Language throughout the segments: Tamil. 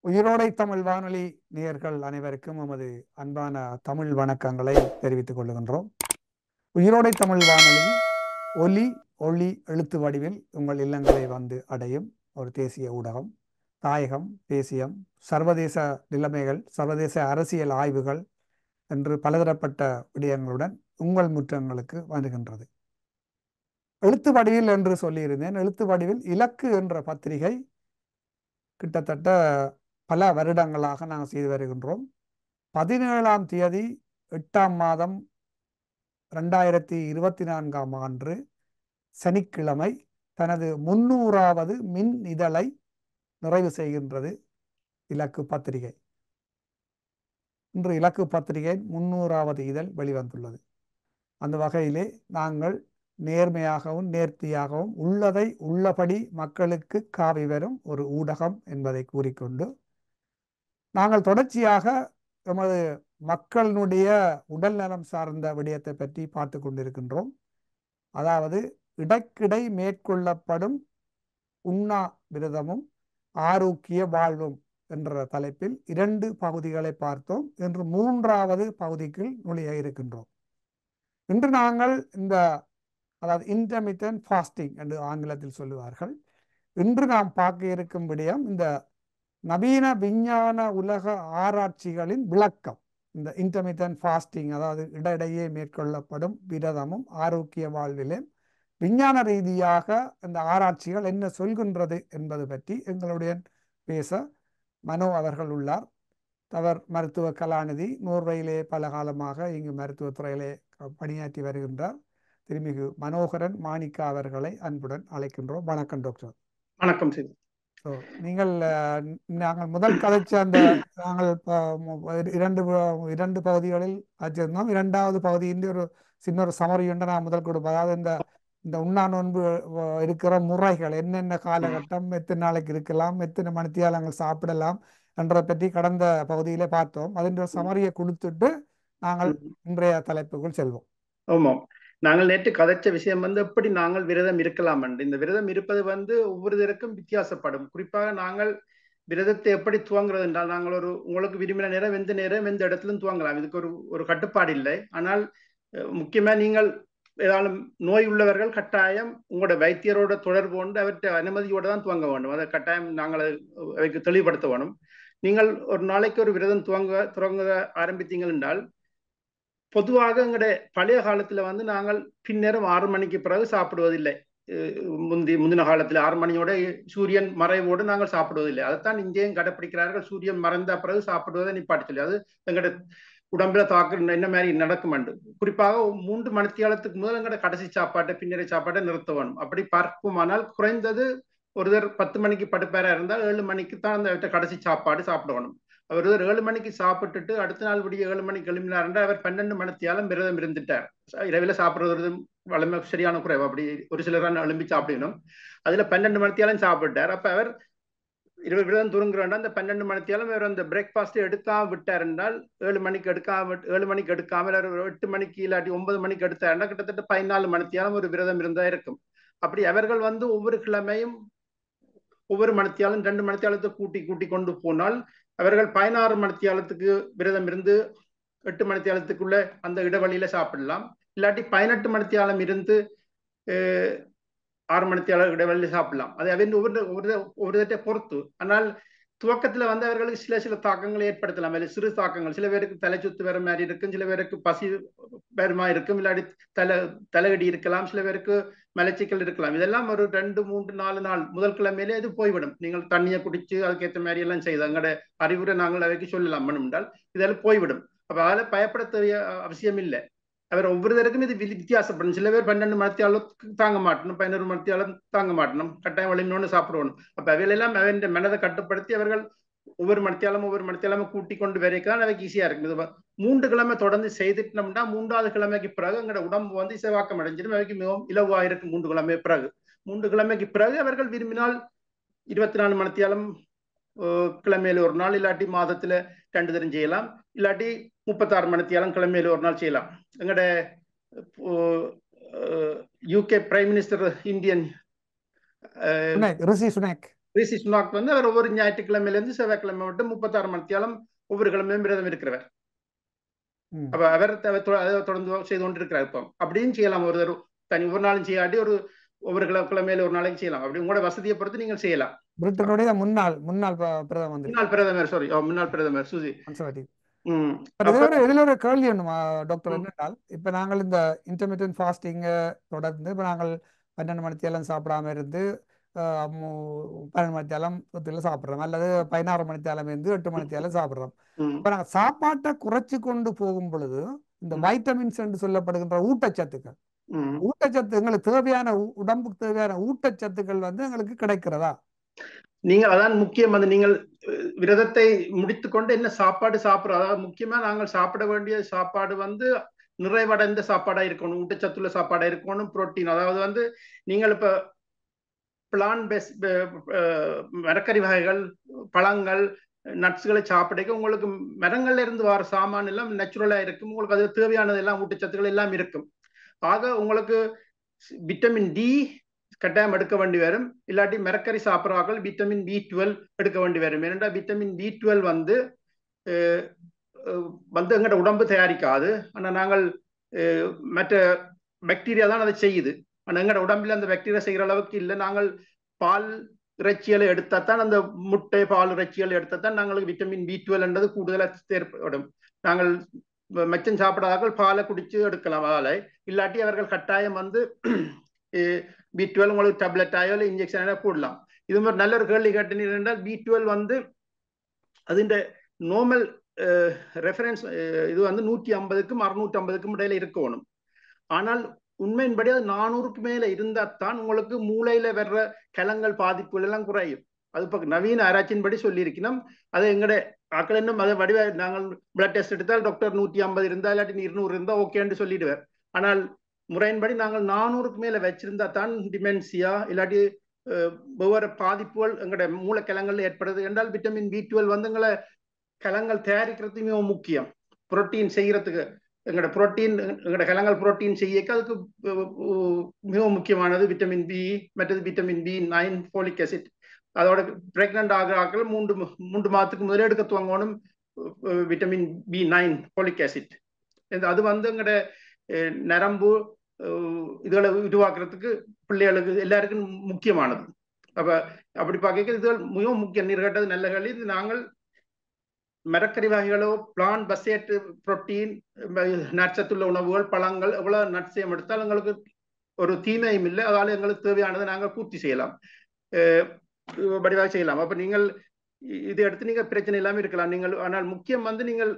உயிரோடை தமிழ் வானொலி நேயர்கள் அனைவருக்கும் நமது அன்பான தமிழ் வணக்கங்களை தெரிவித்துக் கொள்கின்றோம். உயிரோடை தமிழ் வானொலி ஒலி ஒளி எழுத்து வடிவில் உங்கள் இல்லங்களை வந்து அடையும் ஒரு தேசிய ஊடகம். தாயகம், தேசியம், சர்வதேச நிலைமைகள், சர்வதேச அரசியல் ஆய்வுகள் என்று பலதரப்பட்ட விடயங்களுடன் உங்கள் முற்றங்களுக்கு வருகின்றது. எழுத்து வடிவில் என்று சொல்லியிருந்தேன். எழுத்து வடிவில் இலக்கு என்ற பத்திரிகை கிட்டத்தட்ட பல வருடங்களாக நாங்கள் செய்து வருகின்றோம். 17ஆம் தேதி 8ஆம் மாதம் 2024ஆம் ஆண்டு சனிக்கிழமை தனது 300வது மின் இதழை நிறைவு செய்கின்றது இலக்கு பத்திரிகை. இன்று இலக்கு பத்திரிகையின் 300வது இதழ் வெளிவந்துள்ளது. அந்த வகையிலே நாங்கள் நேர்மையாகவும் நேர்த்தியாகவும் உள்ளதை உள்ளபடி மக்களுக்கு காவி வரும் ஒரு ஊடகம் என்பதை கூறிக்கொண்டு நாங்கள் தொடர்ச்சியாக எமது மக்களுடைய உடல் நலம் சார்ந்த விடயத்தை பற்றி பார்த்து கொண்டிருக்கின்றோம். அதாவது இடைக்கிடை மேற்கொள்ளப்படும் உண்ணா விரதமும் ஆரோக்கிய வாழ்வும் என்ற தலைப்பில் 2 பகுதிகளை பார்த்தோம். இன்று 3வது பகுதிக்கு நுழைய இருக்கின்றோம். இன்று நாங்கள் அதாவது இன்டர்மிட்டன்ட் ஃபாஸ்டிங் என்று ஆங்கிலத்தில் சொல்லுவார்கள். இன்று நாம் பார்க்க இருக்கும் விடயம் இந்த நவீன விஞ்ஞான உலக ஆராய்ச்சிகளின் விளக்கம். இந்த இன்டர்மிட்டன்ட் ஃபாஸ்டிங் அதாவது இடையிடையே மேற்கொள்ளப்படும் விரதமும் ஆரோக்கிய வாழ்விலே விஞ்ஞான ரீதியாக இந்த ஆராய்ச்சிகள் என்ன சொல்கின்றது என்பது பற்றி எங்களுடைய பேச மனோ அவர்கள் உள்ளார். அவர் மருத்துவ கலாநிதி, நோர்வேயிலே பல காலமாக இங்கு மருத்துவத்துறையிலே பணியாற்றி வருகின்றார். திருமிகு மனோகரன் மாணிக்கா அவர்களை அன்புடன் அழைக்கின்றோம். வணக்கம் டாக்டர். வணக்கம். நாங்கள் முதல் கதைச்ச அந்த நாங்கள் இரண்டு பகுதிகளில் வச்சிருந்தோம். 2வது பகுதியின் ஒரு சின்ன ஒரு சமரி உண்டு நான் முதல் கொடுப்பேன். அதாவது இந்த உண்ணா நோன்பு இருக்கிற முறைகள் என்னென்ன காலகட்டம், எத்தனை நாளைக்கு இருக்கலாம், எத்தனை மணித்தியாலங்கள் சாப்பிடலாம் என்றதை பற்றி கடந்த பகுதியிலே பார்த்தோம். அதன் சமரியை கொடுத்துட்டு நாங்கள் இன்றைய தலைப்புக்குள் செல்வோம். ஆமாம், நாங்கள் நேற்று கதைச்ச விஷயம் எப்படி நாங்கள் விரதம் இருக்கலாம் என்று. இந்த விரதம் இருப்பது ஒவ்வொருத்தருக்கும் வித்தியாசப்படும். குறிப்பாக நாங்கள் விரதத்தை எப்படி துவங்குறது என்றால், நாங்கள் உங்களுக்கு விரும்பின நேரம் எந்த இடத்திலும் துவங்கலாம். இதுக்கு ஒரு கட்டுப்பாடு இல்லை. ஆனால் முக்கியமா நீங்கள் ஏதாவது நோய் உள்ளவர்கள் கட்டாயம் உங்களோட வைத்தியரோட தொடர்பு கொண்டு அவற்றை அனுமதியோடு தான் துவங்க வேண்டும். அதை கட்டாயம் நாங்கள் அவைக்கு தெளிவுபடுத்த வேணும். நீங்கள் ஒரு நாளைக்கு ஒரு விரதம் துவங்க ஆரம்பித்தீங்கள் என்றால், பொதுவாக எங்களுடைய பழைய காலத்துல நாங்கள் பின்னேரம் 6 மணிக்கு பிறகு சாப்பிடுவதில்லை. முந்தின காலத்துல 6 மணியோட சூரியன் மறைவோடு நாங்கள் சாப்பிடுவதில்லை. அதைத்தான் இங்கேயும் கடைப்பிடிக்கிறார்கள். சூரியன் மறைந்த பிறகு சாப்பிடுவதை நிப்பாட்டி சொல்லி, அது எங்களுடைய உடம்புல தாக்கு என்ன மாதிரி நடக்கும் என்று. குறிப்பாக 3 மணித்தியாலத்துக்கு முதல் எங்களோட கடைசி சாப்பாட்டை பின்னரை சாப்பாட்டை நிறுத்த வேணும். அப்படி பார்க்குமானால் குறைந்தது ஒருத்தர் 10 மணிக்கு படுப்பேரா இருந்தால் 7 மணிக்கு தான் அந்த கடைசி சாப்பாடு சாப்பிடணும். அவர் 7 மணிக்கு சாப்பிட்டுட்டு அடுத்த நாள் விடிய 7 மணிக்கு எழுப்பினார் என்றால் அவர் 12 மணித்தியாலும் விரதம் இருந்துட்டார். இரவில் சாப்பிடுறது வளமை சரியான குறைவு. அப்படி ஒரு சிலர் எழும்பி சாப்பிடணும். அதுல 12 மணித்தியாலும் சாப்பிட்டார். அப்ப அவர் விரதம் துருங்குறாண்டா அந்த 12 மணித்தியாலும் அவர் அந்த பிரேக்ஃபாஸ்ட் எடுக்காம விட்டார் என்றால் 7 மணிக்கு எடுக்காமல் 8 மணிக்கு இல்லாட்டி 9 மணிக்கு எடுத்தாருன்னா கிட்டத்தட்ட 14 மணித்தியாலும் ஒரு விரதம் இருந்தா இருக்கும். அப்படி அவர்கள் ஒவ்வொரு கிழமையும் ஒவ்வொரு மணித்தியாலும் 2 மணித்தியாலத்தை கூட்டி கொண்டு போனால் அவர்கள் 16 மணித்தியாலத்துக்கு விரதம் இருந்து 8 மணித்தியாலத்துக்குள்ள அந்த இடைவெளியில சாப்பிடலாம். இல்லாட்டி 18 மணித்தியாலம் இருந்து 6 மணித்தியாலம் இடைவெளியில சாப்பிடலாம். அது அவன் ஒவ்வொரு பொறுத்து. ஆனால் துவக்கத்துல அவர்களுக்கு சில தாக்கங்களை ஏற்படுத்தலாம். சிறு தாக்கங்கள். சில பேருக்கு தலை சுத்து வேற மாதிரி இருக்கும், சில பேருக்கு பசி வேறுமா இருக்கும், இல்லாட்டி தலையடி இருக்கலாம், சில பேருக்கு மலச்சிக்கல் இருக்கலாம். இதெல்லாம் ஒரு 2, 3, 4 நாள் முதல் கிழமையிலே இது போய்விடும். நீங்கள் தண்ணியை குடிச்சு அதுக்கேற்ற மாதிரி எல்லாம் செய்து எங்களோட அறிவுரை நாங்கள் அவைக்கு சொல்லலாம் என்றால் இதெல்லாம் போய்விடும். அப்ப அதில் பயப்பட தேவைய அவசியம் இல்லை. அவர் ஒவ்வொருத்தருக்கும் இது வித்தியாசப்படும். சில பேர் 12 மணித்தியாலும் தாங்க மாட்டணும், 11 மணித்தியாலும் தாங்க மாட்டணும், கட்டாயம் வலிமையோன்னு சாப்பிடணும். அப்ப அவையெல்லாம் அவன் மனதை கட்டுப்படுத்தி அவர்கள் ஒவ்வொரு மணித்தியாலும் கூட்டி கொண்டு வரைக்கும் அவைக்கு ஈஸியா இருக்கும். இது 3 கிழமை தொடர்ந்து செய்துட்டோம்னா 3வது கிழமைக்கு பிறகு எங்களோட உடம்பு வந்து இசைவாக்கம் அடைஞ்சிடும். அவைக்கு மிகவும் இலவா இருக்கும் 3 கிழமை பிறகு. 3 கிழமைக்கு பிறகு அவர்கள் விரும்பினால் 24 மணித்தியாலும் கிழமையில ஒரு நாள், இல்லாட்டி மாதத்துல 2 தரம் செய்யலாம், இல்லாட்டி 36 மணித்தியாலும் கிழமையில ஒரு நாள் செய்யலாம். எங்களோட யூகே பிரைம் மினிஸ்டர் இந்தியன் ரிஷி சுனாக் வந்து அவர் ஒவ்வொரு ஞாயிற்றுக்கிழமையில இருந்து செவ்வாய்க்கிழமை மட்டும் 36 மணித்தியாலும் ஒவ்வொரு கிழமையும் விரதம் இருக்கிறவர். அப்ப அவர் தொடர்ந்து செய்து கொண்டிருக்கிறார். இப்போ அப்படியும் செய்யலாம். ஒரு நாளும் செய்யாட்டி ஒவ்வொரு கிழமையில ஒரு நாளைக்கு செய்யலாம். அப்படி உங்களோட வசதியை பொறுத்து நீங்கள் செய்யலாம். பிரிட்டனுடைய முன்னாள் பிரதமர் சுசி. இதுல ஒரு கேள்வி ஒண்ணுமா டாக்டர் என்னென்னால், இப்ப நாங்கள் இந்த இன்டர்மீடியன்ட் ஃபாஸ்டிங் தொடர்ந்து இப்ப நாங்கள் 12 மணித்தியாலம் சாப்பிடாம இருந்து 12 மணித்தியாலம் சாப்பிடுறோம், அல்லது 16 மணித்தியாலம் இருந்து 8 மணித்தியாலம் சாப்பிடுறோம். இப்ப நாங்க சாப்பாட்டை குறைச்சு கொண்டு போகும் பொழுது இந்த வைட்டமின்ஸ் என்று சொல்லப்படுகின்ற ஊட்டச்சத்துக்கள் எங்களுக்கு தேவையான உடம்புக்கு தேவையான ஊட்டச்சத்துக்கள் வந்து எங்களுக்கு கிடைக்கிறதா? நீங்கள் அதான் முக்கியம். வந்து நீங்கள் விரதத்தை முடித்துக்கொண்டு என்ன சாப்பாடு சாப்பிடுறோம், அதாவது முக்கியமா நாங்கள் சாப்பிட வேண்டிய சாப்பாடு வந்து நிறைவடைந்த சாப்பாடா இருக்கணும், ஊட்டச்சத்துள்ள சாப்பாடா இருக்கணும், புரோட்டீன். அதாவது வந்து நீங்கள் இப்ப பிளான் பேஸ்ட் மரக்கறி வகைகள், பழங்கள், நட்ஸ்களை சாப்பிடுக்க உங்களுக்கு மரங்கள்ல இருந்து வர சாமான் எல்லாம் நேச்சுரலா இருக்கும். உங்களுக்கு அது தேவையானது எல்லாம் ஊட்டச்சத்துக்கள் எல்லாம் இருக்கும். ஆக உங்களுக்கு விட்டமின் டி கட்டாயம் எடுக்க வேண்டி வரும். இல்லாட்டி மரக்கறி சாப்பிட்றார்கள் விட்டமின் B12 எடுக்க வேண்டி வரும். ஏனென்றா விட்டமின் B12 வந்து எங்கட உடம்பு தயாரிக்காது. ஆனால் நாங்கள் மற்ற பாக்டீரியா தான் அதை செய்யுது. ஆனால் எங்கட உடம்புல அந்த பாக்டீரியா செய்கிற அளவுக்கு இல்லை. நாங்கள் பால் இறைச்சிகளை எடுத்தாத்தான், அந்த முட்டை பால் இறைச்சிகள் எடுத்தாத்தான் நாங்களுக்கு விட்டமின் B12 என்றது கூடுதலாக தேவைப்படும். நாங்கள் மச்சம் சாப்பிடாதார்கள் பாலை குடிச்சு எடுக்கலாம். பாலை இல்லாட்டி அவர்கள் கட்டாயம் வந்து B12 உங்களுக்கு டேப்லெட் ஆயோ இல்லை இன்ஜெக்ஷன் போடலாம். இது மாதிரி நல்ல ஒரு கேள்வி கேட்டீங்க என்றால், B12 வந்து அதுண்ட நார்மல் ரெஃபரன்ஸ் இது வந்து 150க்கும் 650க்கும் இடையில இருக்கணும். ஆனால் உண்மையின்படி அது 400க்கு மேல இருந்தால்தான் உங்களுக்கு மூளையில வர்ற கலங்கள் பாதிப்புகள் எல்லாம் குறையும். அது இப்போ நவீன ஆராய்ச்சியின்படி சொல்லியிருக்கணும். அது எங்கட ஆக்கள் இன்னும் அதை வடிவ நாங்கள் பிளட் டெஸ்ட் எடுத்தால் டாக்டர் 150 இருந்தா இல்லாட்டி 200 இருந்தா ஓகேன்னு சொல்லிடுவார். ஆனால் முறையின்படி நாங்கள் 400க்கு மேல வச்சிருந்தா தான் டிமென்சியா இல்லாட்டி ஒவ்வொரு பாதிப்புகள் எங்களோட மூளைக்கலங்கள் ஏற்படுது. என்றால் விட்டமின் B12 வந்து எங்களை கலங்கள் தயாரிக்கிறதுக்கு மிகவும் முக்கியம். புரோட்டீன் செய்யறதுக்கு எங்களோட கலங்கள் புரோட்டீன் செய்யக்க அதுக்கு மிகவும் முக்கியமானது விட்டமின் பி, மற்றது விட்டமின் B9 ஃபோலிக் ஆசிட். அதோட பிரெக்னன்ட் ஆகிற ஆக்கள் 3 மாதத்துக்கு முதலே எடுக்க துவங்கணும் விட்டமின் B9 ஃபோலிக் ஆசிட். அது வந்து எங்களோட நரம்பு இதுகளை உருவாக்குறதுக்கு பிள்ளைகளுக்கு எல்லாருக்கும் முக்கியமானது. அப்படி பார்க்க இதுகள் மிகவும் முக்கியம். நீர் கேட்டது நல்ல கேள்வி. இது நாங்கள் மரக்கறி வகைகளோ பிளான் பசேட் புரோட்டீன் நட்சத்துள்ள உணவுகள், பழங்கள் எவ்வளவு நட்சயம் எடுத்தால் எங்களுக்கு ஒரு தீமையும் இல்லை. அதால எங்களுக்கு தேவையானதை நாங்கள் பூர்த்தி செய்யலாம், வடிவாக செய்யலாம். அப்ப நீங்கள் இதை எடுத்து நீங்க பிரச்சனை இல்லாம இருக்கலாம். நீங்கள் ஆனால் முக்கியம் வந்து நீங்கள்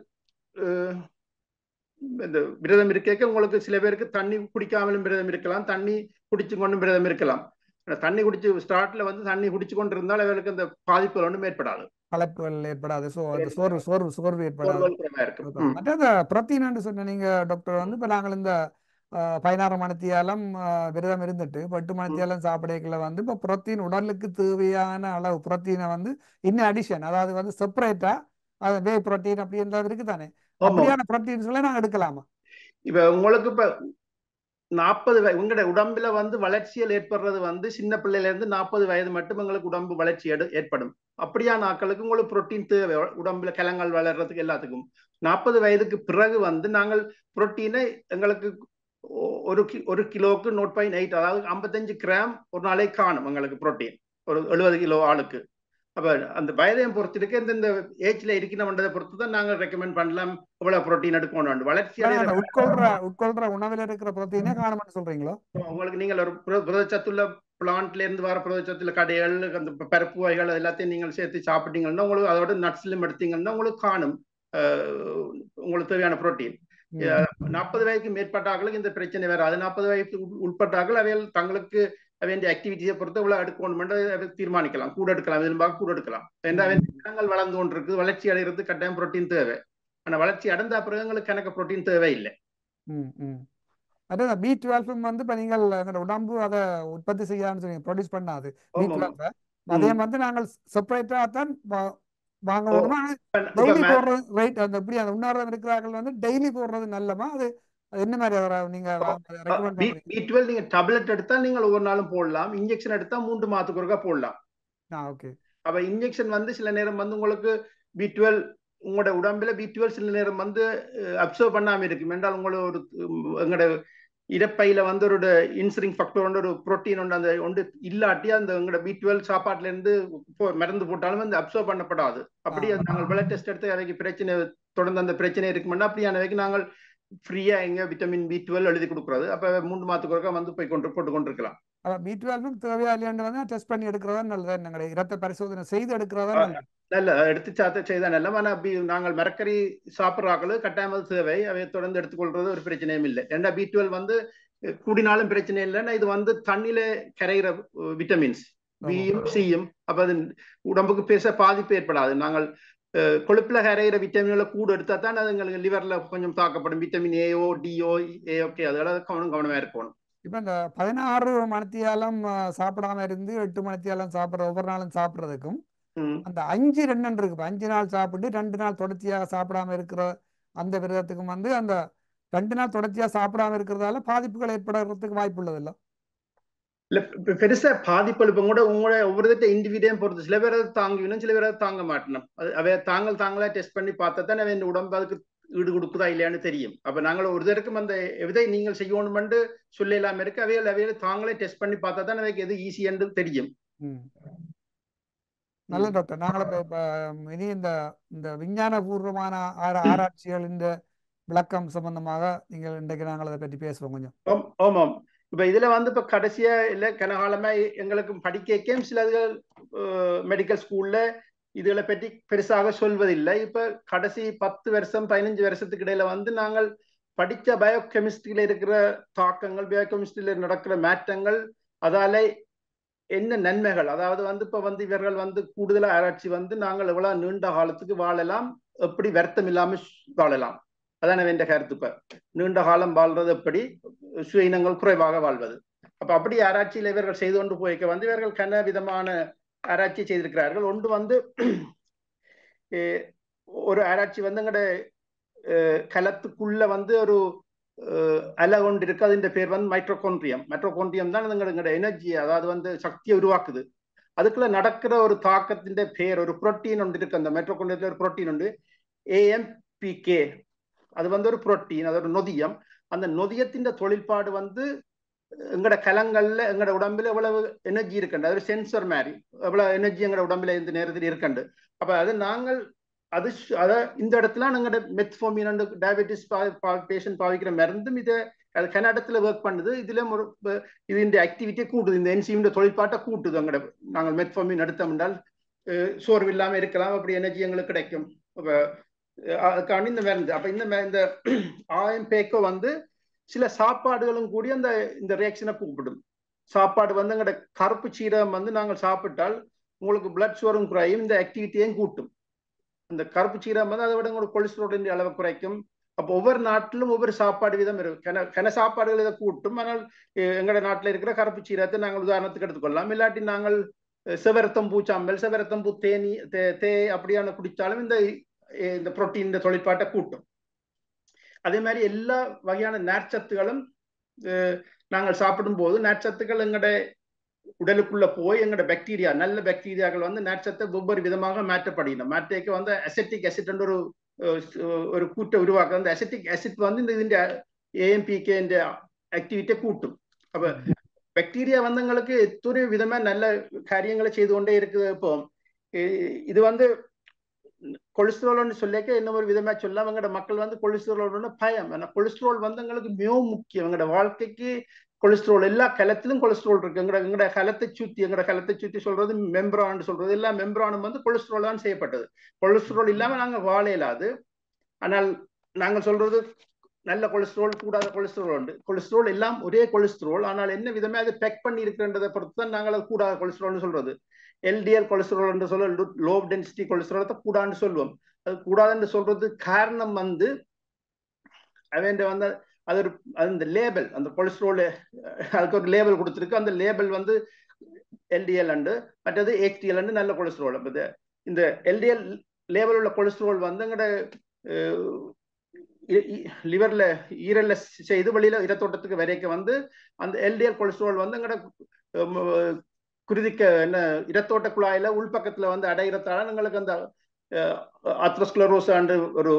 இந்த விரதம் இருக்க உங்களுக்கு சில பேருக்கு தண்ணி குடிக்காமலும் விரதம் இருக்கலாம், தண்ணி குடிச்சு கொண்டும் விரதம் இருக்கலாம். தண்ணி குடிச்சு ஸ்டார்ட்ல வந்து தண்ணி குடிச்சு கொண்டு இருந்தால் அவர்களுக்கு அந்த பாதிப்புகள் ஒன்றும் ஏற்படாது, கலப்புகள் ஏற்படாது, சோர்வு ஏற்படாது. மற்ற புரோட்டீன் சொன்ன நீங்க டாக்டர் வந்து இப்ப நாங்கள் இந்த 16 மணித்தியாலம் விரதம் இருந்துட்டு 8 மணித்தியாலம் சாப்பிடல வந்து இப்ப புரோட்டீன் உடலுக்கு தேவையான அளவு புரோட்டீனை வந்து இன்னும் அடிஷன், அதாவது வந்து செப்பரேட்டா வே புரோட்டீன் அப்படின்றது இருக்கு தானே, அப்படியான புரோட்டீன்ஸ்களை நாங்கள் எடுக்கலாமா? இப்ப உங்களுக்கு இப்ப 40 உங்களோட உடம்புல வந்து வளர்ச்சியில் ஏற்படுறது வந்து சின்ன பிள்ளையில இருந்து 40 வயது மட்டும் எங்களுக்கு உடம்பு வளர்ச்சி ஏற்படும். அப்படியான ஆட்களுக்கு உங்களுக்கு புரோட்டீன் தேவை, உடம்புல கிழங்கள் வளர்றதுக்கு எல்லாத்துக்கும். 40 வயதுக்கு பிறகு வந்து நாங்கள் புரோட்டீனை எங்களுக்கு ஒரு கிலோவுக்கு 0.8, அதாவது 55 கிராம் ஒரு நாளைக்கு காணும் எங்களுக்கு புரோட்டீன் ஒரு 70 கிலோ ஆளுக்கு. அப்ப அந்த வயதையும் பொறுத்து இருக்கு, இந்த ஏஜ்ல இருக்கணும்ன்றதை பொறுத்து தான் நாங்கள் ரெக்கமெண்ட் பண்ணலாம் எவ்வளவு புரோட்டீன் எடுக்கணும். வளர்ச்சி உட்கொள்ற உணவில் இருக்கிற புரோட்டீனே காணும்னு சொல்றீங்களோ? உங்களுக்கு நீங்கள் ஒரு புரதச்சத்துள்ள பிளான்ட்ல இருந்து வர புரதச்சத்துள்ள கடைகள், அந்த பருப்பு வகைகள் எல்லாத்தையும் நீங்கள் சேர்த்து சாப்பிட்டீங்கன்னா உங்களுக்கு அதோட நட்ஸ்லும் எடுத்தீங்கன்னா உங்களுக்கு காணும் உங்களுக்கு தேவையான புரோட்டீன். 40 வயதுக்கு மேற்பட்டார்களுக்கு இந்த பிரச்சனை வராது. 40 வயதுக்கு உட்பட்டார்கள் அவைகள் தங்களுக்கு அவன் ஆக்டிவிட்டியை பொறுத்து இவ்வளவு எடுக்கணும் தீர்மானிக்கலாம், கூட எடுக்கலாம், விரும்பாக கூட எடுக்கலாம். ஏன்னா அவன் இனங்கள் வளர்ந்து கொண்டு இருக்கு, வளர்ச்சி அடைகிறது கட்டாயம் புரோட்டீன் தேவை. ஆனா வளர்ச்சி அடைந்த பிறகு எங்களுக்கு கணக்கு புரோட்டீன் தேவை இல்லை. அதான் B12 வந்து இப்போ நீங்கள் உடம்பு அதை உற்பத்தி செய்யாதுன்னு சொல்லி ப்ரொடியூஸ் பண்ணாது B12. அதே வந்து நாங்கள் செப்பரேட்டாக தான் வாங்கணுமா? டெய்லி போடுறது ரைட், அந்த எப்படி அந்த உண்ணாவிரதம் இருக்கிறார்கள் வந்து டெய்லி போடுறது நல்லமா? அது என்ன மாதிரி நீங்க ரெக்கமெண்ட் பண்றீங்க? B12 நீங்க டேப்லெட் எடுத்தா நீங்கள் ஒவ்வொரு நாளும் போடலாம், இன்ஜெக்ஷன் எடுத்தா 3 மாதத்துக்கு ஒருக்கா போடலாம். ஓகே. அப்ப இன்ஜெக்ஷன் வந்து சில நேரம் வந்து உங்களுக்கு B12 உங்களோட உடம்புல B12 சில நேரம் வந்து அப்சர்வ் பண்ணாம இருக்கும். என்றால் உங்களோட ஒரு எங்களோட இறப்பையில வந்து ஒரு இன்சுலின் ஃபேக்டர் ஒன்று, ஒரு புரோட்டீன் ஒன்று அந்த ஒன்று இல்லாட்டி அந்த எங்களோட B12 சாப்பாட்டுல இருந்து மருந்து போட்டாலும் வந்து அப்சர்வ் பண்ணப்படாது. அப்படி நாங்கள் பிளட் டெஸ்ட் எடுத்து அவைக்கு பிரச்சனை தொடர்ந்து அந்த பிரச்சனை இருக்குமென்னா அப்படியானவைக்கு நாங்கள் ஃப்ரீயா எங்க விட்டமின் B12 எழுதி கொடுக்குறது. அப்ப 3 மாதத்துக்கு ஒருக்கா வந்து போய் போட்டு கொண்டிருக்கலாம். B12 தேவையா இல்லையான்னு வந்து டெஸ்ட் பண்ணி எடுக்கிறதா நல்லதா? நாங்கள் இரத்த பரிசோதனை செய்து எடுக்கிறதா நல்லது? நல்ல எடுத்து சாத்த செய்தா நல்ல. ஆனா நாங்கள் மரக்கறி சாப்பிட்றாக்களும் கட்டாயம் தேவை, அவை தொடர்ந்து எடுத்துக்கொள்றது ஒரு பிரச்சனையும் இல்லை. ஏன்னா B12 வந்து கூடினாலும் பிரச்சனை இல்லைன்னா இது வந்து தண்ணியில கரைகிற விட்டமின்ஸ் பியும் சியும். அப்ப அது உடம்புக்கு பேச பாதிப்பு ஏற்படாது. நாங்கள் கொழுப்புல கரைகிற விட்டமின்களை கூட எடுத்தா தான் அது எங்களுக்கு லிவர்ல கொஞ்சம் தாக்கப்படும். விட்டமின் ஏஓ டிஓ ஏஓகே அதெல்லாம் கவனமா இருக்கணும். இப்போ இந்த 16 மணித்தியாலம் சாப்பிடாம இருந்து 8 மணித்தியாலம் சாப்பிட்ற ஒவ்வொரு நாளும் சாப்பிட்றதுக்கும் அந்த 5-2 இருக்கு, 5 நாள் சாப்பிட்டு 2 நாள் தொடர்ச்சியாக சாப்பிடாம இருக்கிற அந்த விரதத்துக்கும் வந்து அந்த 2 நாள் தொடர்ச்சியாக சாப்பிடாம இருக்கிறதால பாதிப்புகள் ஏற்படுறதுக்கு வாய்ப்பு உள்ளதில்ல? இல்ல பெருசா பாதிப்பு இப்ப கூட உங்களோட ஒவ்வொரு இண்டிவிஜுவலையும் பொறுத்து சில பேரை தாங்கிவிடும், சில பேரை தாங்க மாட்டணும். அவை தாங்களா டெஸ்ட் பண்ணி பார்த்தா தான் அவன் உடம்பு அதுக்கு ஈடு கொடுக்குதா இல்லையான்னு தெரியும். அப்ப நாங்கள் ஒரு தருக்கும் அந்த எதை நீங்கள் செய்யணும்னு சொல்ல இல்லாம இருக்கு, அவையில தாங்களே டெஸ்ட் பண்ணி பார்த்தா தான் அவைக்கு எது ஈஸி என்று தெரியும். நல்ல டாக்டர், நாங்களும் இப்ப இனி இந்த இந்த விஞ்ஞான பூர்வமான ஆராய்ச்சிகள் இந்த விளக்கம் சம்பந்தமாக நீங்கள் இன்றைக்கு நாங்கள் அதை பற்றி பேசுவோம் கொஞ்சம். ஆமாம். இப்ப இதுல வந்து இப்ப கடைசியா இல்ல கனகாலமா எங்களுக்கு படிக்க சில மெடிக்கல் ஸ்கூல்ல இதுகளை பற்றி பெருசாக சொல்வதில்லை. இப்ப கடைசி 10 வருஷம் 15 வருஷத்துக்கு இடையில வந்து நாங்கள் படிச்ச பயோகெமிஸ்ட்ரியில இருக்கிற தாக்கங்கள், பயோகெமிஸ்ட்ரியில நடக்கிற மாற்றங்கள், அதால என்ன நன்மைகள், அதாவது வந்து இப்ப வந்து இவர்கள் வந்து கூடுதல் ஆராய்ச்சி வந்து நாங்கள் எவ்வளவு நீண்ட காலத்துக்கு வாழலாம், எப்படி வருத்தம் இல்லாம வாழலாம், அதான் என் கருத்து. இப்ப நீண்ட காலம் வாழ்றது எப்படி, சுயினங்கள் குறைவாக வாழ்வது. அப்படி ஆராய்ச்சியில் இவர்கள் செய்து கொண்டு போய்க்க வந்து இவர்கள் கன விதமான ஆராய்ச்சி செய்திருக்கிறார்கள். ஒன்று வந்து ஒரு ஆராய்ச்சி வந்து எங்கட கலத்துக்குள்ள வந்து ஒரு அலை கொண்டு இருக்கு, அது இந்த பேர் வந்து மைட்ரோகோண்ட்ரியம் தான் எங்களோட எனர்ஜி, அதாவது வந்து சக்தியை உருவாக்குது. அதுக்குள்ள நடக்கிற ஒரு தாக்கத்தின் பேர் ஒரு புரோட்டீன் ஒன்று இருக்கு. அந்த மைட்ரோகோண்ட்ரியத்துல ஒரு புரோட்டீன் உண்டு, AMPK. அது வந்து ஒரு புரோட்டீன், அது ஒரு நொதியம். அந்த நொதியத்தின் தொழில்பாடு வந்து எங்கட கலங்கள்ல எங்கட உடம்புல எவ்வளவு எனர்ஜி இருக்குண்டு, அது ஒரு சென்சர் மாதிரி எவ்வளவு எனர்ஜி எங்கட உடம்புல இந்த நேரத்தில் இருக்குண்டு. அப்ப அது நாங்கள் அத இந்த இடத்துல எங்கட மெத்ஃபோர்மின் டயபெட்டிஸ் பேஷண்ட் பாவிக்கிற மருந்தும் இதை அது கன்னடத்துல ஒர்க் பண்ணுது. இதுல இது இந்த ஆக்டிவிட்டியை கூட்டுது, இந்த என்சைம் தொழில்பாட்டை கூட்டுது. எங்கட நாங்கள் மெத்ஃபோர்மின் எடுத்தோம் என்றால் சோர்வு இல்லாம இருக்கலாம், அப்படி எனர்ஜி எங்களுக்கு கிடைக்கும். அதுக்காண்டி இந்த மருந்து. அப்ப இந்த AMPK வந்து சில சாப்பாடுகளும் கூடி அந்த இந்த ரியாக்ஷனை கூப்பிடும். சாப்பாடு வந்து எங்கட கருப்பு சீரகம் வந்து நாங்கள் சாப்பிட்டால் உங்களுக்கு பிளட் சுகரும் குறையும், இந்த ஆக்டிவிட்டியையும் கூட்டும். அந்த கருப்பு சீரகம் வந்து அதை விட உங்களுக்கு கொலஸ்ட்ராலின் அளவை குறைக்கும். அப்போ ஒவ்வொரு நாட்டிலும் ஒவ்வொரு சாப்பாடு விதம் இருக்கும், கன சாப்பாடுகள் இதை கூட்டும். ஆனால் எங்கட நாட்டில் இருக்கிற கருப்பு சீரகத்தை நாங்கள் உதாரணத்துக்கு எடுத்துக்கொள்ளலாம். இல்லாட்டி நாங்கள் செவரத்தம்பூ சாம்பல், செவரத்தம்பூ தே அப்படியான குடித்தாலும் இந்த புரோட்டீன் இந்த தொழிற்பாட்டை கூட்டும். அதே மாதிரி எல்லா வகையான நார்ச்சத்துகளும் நாங்கள் சாப்பிடும் போது நார்ச்சத்துக்கள் எங்கட உடலுக்குள்ள போய் எங்கட பாக்டீரியா, நல்ல பாக்டீரியாக்கள் வந்து நார்ச்சத்தை ஒவ்வொரு விதமாக மாற்றப்படுகின்றன. மாற்றேக்க வந்து அசெட்டிக் ஆசிட் என்ற ஒரு கூட்டை உருவாக்க, அந்த அசெட்டிக் ஆசிட் வந்து இந்த AMPK ஆக்டிவிட்டியை கூட்டும். அப்ப பாக்டீரியா வந்து எங்களுக்கு எத்தனை விதமா நல்ல காரியங்களை செய்து கொண்டே இருக்குது. இப்போ இது வந்து கொலஸ்ட்ரால் சொல்லிக்க என்ன ஒரு விதமா சொல்லலாம். எங்கட மக்கள் வந்து கொலஸ்ட்ரால் பயம். ஏன்னா கொலஸ்ட்ரால் வந்து எங்களுக்கு மிக முக்கியம். எங்கட வாழ்க்கைக்கு கொலஸ்ட்ரால், எல்லா கலத்திலும் கொலஸ்ட்ரால் இருக்கு. எங்கட கலத்தை சுத்தி சொல்றது மெம்பரான் சொல்றது, எல்லா மெம்பரானும் வந்து கொலஸ்ட்ரால் தான் செய்யப்பட்டது. கொலஸ்ட்ரால் இல்லாம நாங்க வாழ இயலாது. ஆனால் நாங்கள் சொல்றது நல்ல கொலஸ்ட்ரால் கூடாத கொலஸ்ட்ரால் உண்டு. கொலஸ்ட்ரால் எல்லாம் ஒரே கொலஸ்ட்ரால், ஆனால் என்ன விதமே அது பேக் பண்ணி இருக்கிறன்றதை பொறுத்து தான் நாங்கள் அது கூடாத கொலஸ்ட்ரால்னு சொல்றது. எல்டிஎல் கொலஸ்ட்ரால் என்று சொல்ல லோ டென்சிட்டி கொலஸ்ட்ரால் கூடான்னு சொல்லுவோம். அது கூடாதுன்னு சொல்றது காரணம் வந்து அவன் வந்து அது ஒரு அந்த லேபிள், அந்த கொலஸ்ட்ரால் அதுக்கு ஒரு லேபிள் கொடுத்துருக்கு. அந்த லேபிள் வந்து எல்டிஎல் அண்டு மற்றது ஹெச்டிஎல் அண்டு நல்ல கொலஸ்ட்ரால். இந்த எல்டிஎல் லேபிள் உள்ள கொலஸ்ட்ரால் வந்து எங்கட லிவர்ல ஈரல்ல செய்து வெளியில இரத்தோட்டத்துக்கு வரைக்க வந்து அந்த எல்டிஎல் கொலஸ்ட்ரால் வந்து எங்கட குருதிக்க என்ன இரத்தோட்ட குழாயில உள்பக்கத்துல வந்து அடைகிறதால எங்களுக்கு அந்த ஆத்ரோஸ்க்ளரோஸ் ஆண்டு ஒரு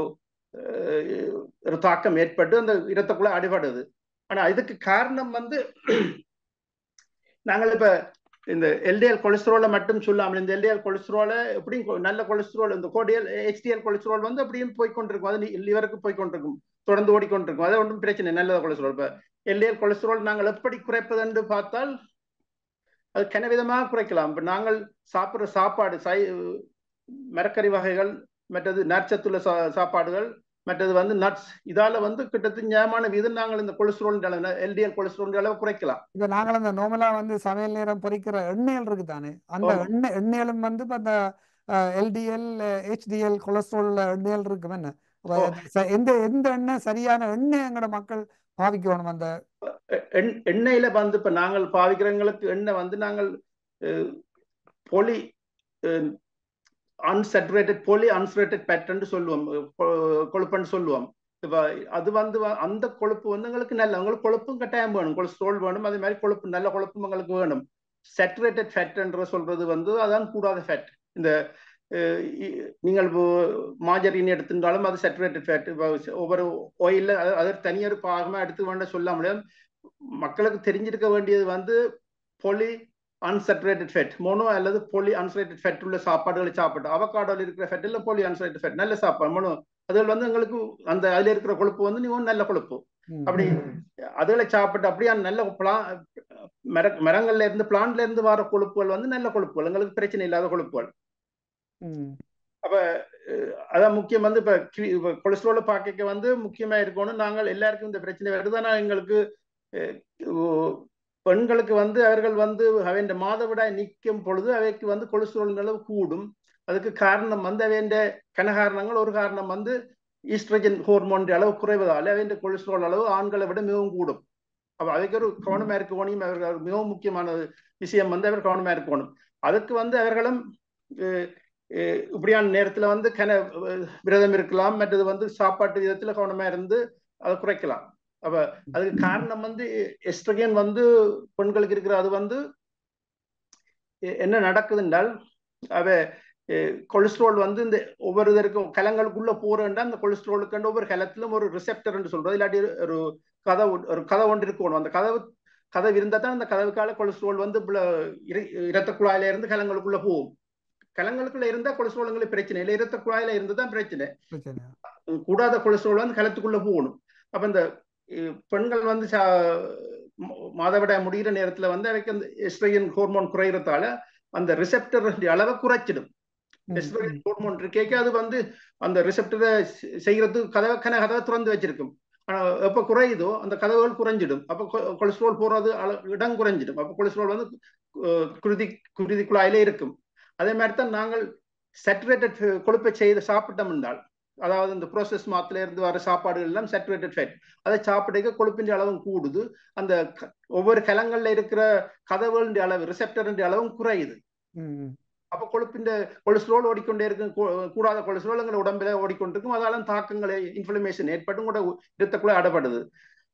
தாக்கம் ஏற்பட்டு அந்த இரத்தக்குள்ள அடிபடுது. ஆனா இதுக்கு காரணம் வந்து நாங்கள் இப்ப இந்த எல்டிஎல் கொலஸ்ட்ராலை மட்டும் சொல்லாமல் இந்த எல்டிஎல் கொலஸ்ட்ராலை எப்படியும் நல்ல கொலஸ்ட்ரால் இந்த கோடியல் ஹெச்டிஎல் கொலஸ்ட்ரால் வந்து அப்படியும் போய்கொண்டிருக்கும். அது லிவருக்கு போய்கொண்டிருக்கும், தொடர்ந்து ஓடிக்கொண்டிருக்கும். அது ஒன்றும் பிரச்சனை, நல்ல கொலஸ்ட்ரால். இப்ப எல்டிஎல் கொலஸ்ட்ரால் நாங்கள் எப்படி குறைப்பது என்று பார்த்தால் அது கனவிதமாக குறைக்கலாம். இப்ப நாங்கள் சாப்பிட்ற சாப்பாடு மரக்கறி வகைகள், மற்றது நற்சத்துள்ள சாப்பாடுகள், மற்றது வந்து நட்ஸ், இதால வந்து கிட்டத்தட்ட நியாயமான வீதம் நாங்கள் இந்த கொலஸ்ட்ரால் எல்டிஎல் கொலஸ்ட்ரால் அளவு குறைக்கலாம். இப்ப நாங்கள் அந்த நார்மலா வந்து சமையல் நேரம் பொரிக்கிற எண்ணெய்கள் இருக்கு தானே, அந்த எண்ணெயிலும் வந்து அந்த எல்டிஎல் ஹெச்டிஎல் கொலஸ்ட்ரால் எண்ணெய்கள் இருக்கும். என்ன எந்த எந்த எண்ணெய் சரியான எண்ணெய் எங்கட மக்கள் பாவிக்கணும்? அந்த எண்ணெயில வந்து இப்ப நாங்கள் பாவிக்கிறவங்களுக்கு எண்ணெய் வந்து நாங்கள் பொலி அன்சேச்சுரேட்டட் பொலி அன்சேச்சுரேட்டட் ஃபேட்னு சொல்லுவோம், கொழுப்புன்னு சொல்லுவோம். அது வந்து அந்த கொழுப்பு வந்து எங்களுக்கு நல்ல, உங்களுக்கு கொழுப்பும் கட்டாயம் வேணும், கொலஸ்ட்ரால் வேணும், அதே மாதிரி கொழுப்பு நல்ல கொழுப்பும் எங்களுக்கு வேணும். சேச்சுரேட்டட் ஃபேட்ன்ற சொல்றது வந்து அதான் கூடாத ஃபேட். இந்த நீங்கள் மாஜரின் எடுத்திருந்தாலும் அது சேச்சுரேட்டட் ஃபேட். ஒவ்வொரு ஆயில்ல அது தனியார் பாகமா எடுத்து வேண்ட சொல்ல முடியாது. மக்களுக்கு தெரிஞ்சிருக்க வேண்டியது வந்து பொலி அன்சேச்சுரேட்டட் ஃபேட், மோனோ அல்லது பொலி அன்சேச்சுரேட்டட் ஃபேட் உள்ள சாப்பாடுகளை சாப்பிட்டு, அவகாடோல இருக்கிற ஃபேட் இல்ல பொலி அன்சேச்சுரேட்டட் ஃபேட் நல்ல சாப்பாடு மோனோ, அதில் வந்து எங்களுக்கு அந்த அதுல இருக்கிற கொழுப்பு வந்து நீங்க நல்ல கொழுப்பு. அப்படி அதுகளை சாப்பிட்டு அப்படியே நல்ல மரங்கள்ல இருந்து பிளான்ட்ல இருந்து வர கொழுப்புகள் வந்து நல்ல கொழுப்புகள், எங்களுக்கு பிரச்சனை இல்லாத கொழுப்புகள். அப்ப அதான் முக்கியம் வந்து இப்ப கொலஸ்ட்ரால பாக்க வந்து முக்கியமா இருக்கணும். நாங்கள் எல்லாருக்கும் இந்த பிரச்சனை வருதுன்னா எங்களுக்கு பெண்களுக்கு வந்து அவர்கள் வந்து அவன் மாதவிடாய் நிற்கும் பொழுது அவைக்கு வந்து கொலஸ்ட்ரால் அளவு கூடும். அதுக்கு காரணம் வந்து அவன் கனகாரணங்கள். ஒரு காரணம் வந்து ஈஸ்ட்ரஜன் ஹோர்மோன் அளவு குறைவதால் அவன் கொலஸ்ட்ரால் அளவு ஆண்களை விட மிகவும் கூடும். அப்ப அதுக்கு ஒரு கவனமா இருக்கணும். அவர்கள் மிகவும் முக்கியமான விஷயம் வந்து அவர் கவனமா இருக்கணும். அதுக்கு வந்து அவர்களும் இப்படியான நேரத்துல வந்து விரதம் இருக்கலாம், மற்றது வந்து சாப்பாட்டு விதத்துல கவனமா இருந்து அதை குறைக்கலாம். அப்ப அதுக்கு காரணம் வந்து எஸ்ட்ரஜன் வந்து பெண்களுக்கு இருக்கிற அது வந்து என்ன நடக்குது என்றால் அவ கொலஸ்ட்ரால் வந்து இந்த ஒவ்வொரு இதற்கும் கலங்களுக்குள்ள போறேன்டா அந்த கொலஸ்ட்ராலுக்கு ஒவ்வொரு கலத்திலும் ஒரு ரிசெப்டர் என்று சொல்றது, இல்லாட்டி ஒரு கதை ஒன்று இருக்கணும். அந்த கதவு இருந்தா தான் அந்த கதவுக்கால கொலஸ்ட்ரால் வந்து இரத்த குழாயில இருந்து கலங்களுக்குள்ள போகும். கலங்களுக்குள்ள இருந்தா கொலஸ்ட்ரால் உங்களுக்கு பிரச்சனை இல்லை, இரத்த குழாயில இருந்து தான் பிரச்சனை. கூடாத கொலஸ்ட்ரால் வந்து கலத்துக்குள்ள போகணும். அப்ப இந்த பெண்கள் வந்து மாதவிடாய் முடிகிற நேரத்துல வந்து அவைக்கு அந்த எஸ்ட்ரோஜன் ஹோர்மோன் குறைகிறதால அந்த ரிசெப்டர் அளவை குறைச்சிடும். எஸ்ட்ரோஜன் ஹோர்மோன் இருக்கே அது வந்து அந்த ரிசெப்டரை செய்யறதுக்கு கதவை திறந்து வச்சிருக்கும். ஆனா எப்ப குறையுதோ அந்த கதவுகள் குறைஞ்சிடும். அப்ப கொலஸ்ட்ரால் போறது இடம் குறைஞ்சிடும். அப்ப கொலஸ்ட்ரால் வந்து குருதி குழாயிலே இருக்கும். அதே மாதிரி தான் நாங்கள் சேச்சுரேட்டட் கொழுப்பை செய்து சாப்பிட்டோம் என்றால், அதாவது இந்த ப்ரோசஸ் மாத்துல இருந்து வர சாப்பாடுகள் எல்லாம் சேச்சுரேட்டட் ஃபேட், அதை சாப்பிட கொழுப்பின் அளவும் கூடுது. அந்த ஒவ்வொரு கலங்கள்ல இருக்கிற கதவுகளின் அளவு ரிசெப்டரின் அளவும் குறையுது. அப்ப கொழுப்பின் கொலஸ்ட்ரால் ஓடிக்கொண்டே இருக்கும், கூடாத கொலஸ்ட்ரால் எங்களை உடம்புல ஓடிக்கொண்டிருக்கும். அதால தாக்கங்களை இன்ஃப்ளமேஷன் ஏற்பட்டும் கூட இரத்தக்குள்ள அடப்படுது.